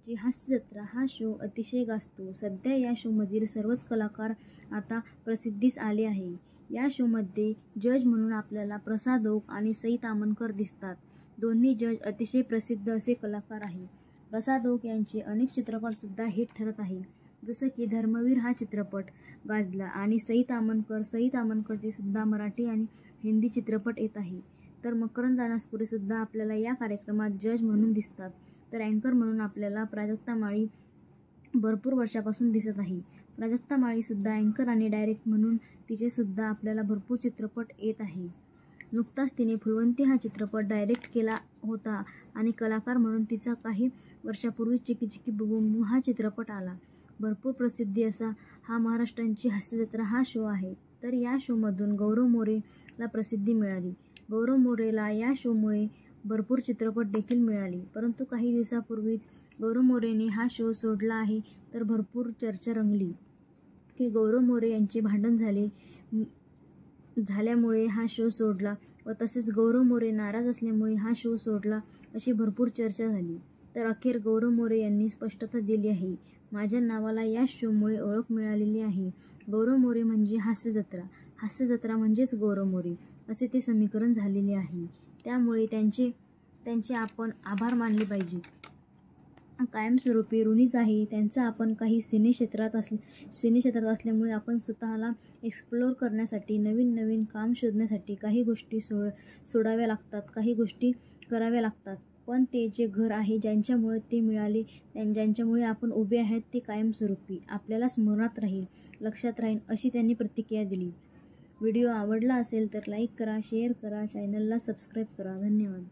त्याची हास्य जत्रा हा शो अतिशय गाजतो. सध्या या शोमधील सर्वच कलाकार आता प्रसिद्धीस आले आहे. या शोमध्ये जज म्हणून आपल्याला प्रसाद ओक आणि सई ताम्हणकर दिसतात. दोन्ही जज अतिशय प्रसिद्ध असे कलाकार आहे. प्रसाद ओक यांचे अनेक चित्रपटसुद्धा हिट ठरत आहे. जसं की धर्मवीर हा चित्रपट गाजला आणि सई ताम्हणकरचे सुद्धा मराठी आणि हिंदी चित्रपट येत आहे. तर मकरंद अनासपुरे सुद्धा आपल्याला या कार्यक्रमात जज म्हणून दिसतात. तर अँकर म्हणून आपल्याला प्राजक्ता माळी भरपूर वर्षापासून दिसत आहे. प्राजक्ता माळी सुद्धा अँकर आणि डायरेक्ट म्हणून तिचे सुद्धा आपल्याला भरपूर चित्रपट येत आहे. नुकताच तिने फुलवंती हा चित्रपट डायरेक्ट केला होता आणि कलाकार म्हणून तिचा काही वर्षापूर्वी चिकी चिकी बुबुम हा चित्रपट आला. भरपूर प्रसिद्धी असा हा महाराष्ट्राची हास्यजत्रा हा शो आहे. तर या शोमधून गौरव मोरेला प्रसिद्धी मिळाली. गौरव मोरेला या शोमुळे भरपूर चित्रपट देखील मिळाले. परंतु काही दिवसापूर्वीच गौरव मोरेने हा शो सोडला आहे. तर भरपूर चर्चा रंगली की गौरव मोरे यांचे भांडण झाल्यामुळे हा शो सोडला व तसेच गौरव मोरे नाराज असल्यामुळे हा शो सोडला अशी भरपूर चर्चा झाली. तर अखेर गौरव मोरे यांनी स्पष्टता दिली आहे. माझ्या नावाला या शोमुळे ओळख मिळालेली आहे. गौरव मोरे म्हणजे हास्यजत्रा म्हणजेच गौरव मोरे असे ते समीकरण झालेले आहे. त्यामुळे त्यांचे आपण आभार मानले पाहिजे. कायमस्वरूपी ऋणीच आहे. त्यांचा आपण काही सिने क्षेत्रात असल्यामुळे आपण स्वतःला एक्सप्लोर करण्यासाठी नवीन काम शोधण्यासाठी काही गोष्टी सोडाव्या लागतात, काही गोष्टी कराव्या लागतात. पण ते जे घर आहे ज्यांच्यामुळे ते मिळाले, ज्यांच्यामुळे आपण उभे आहेत ते कायमस्वरूपी आपल्याला स्मरणात राहील, लक्षात राहील अशी त्यांनी प्रतिक्रिया दिली. व्हिडिओ आवडला असेल तर लाईक करा, शेअर करा, चॅनलला सबस्क्राईब करा. धन्यवाद.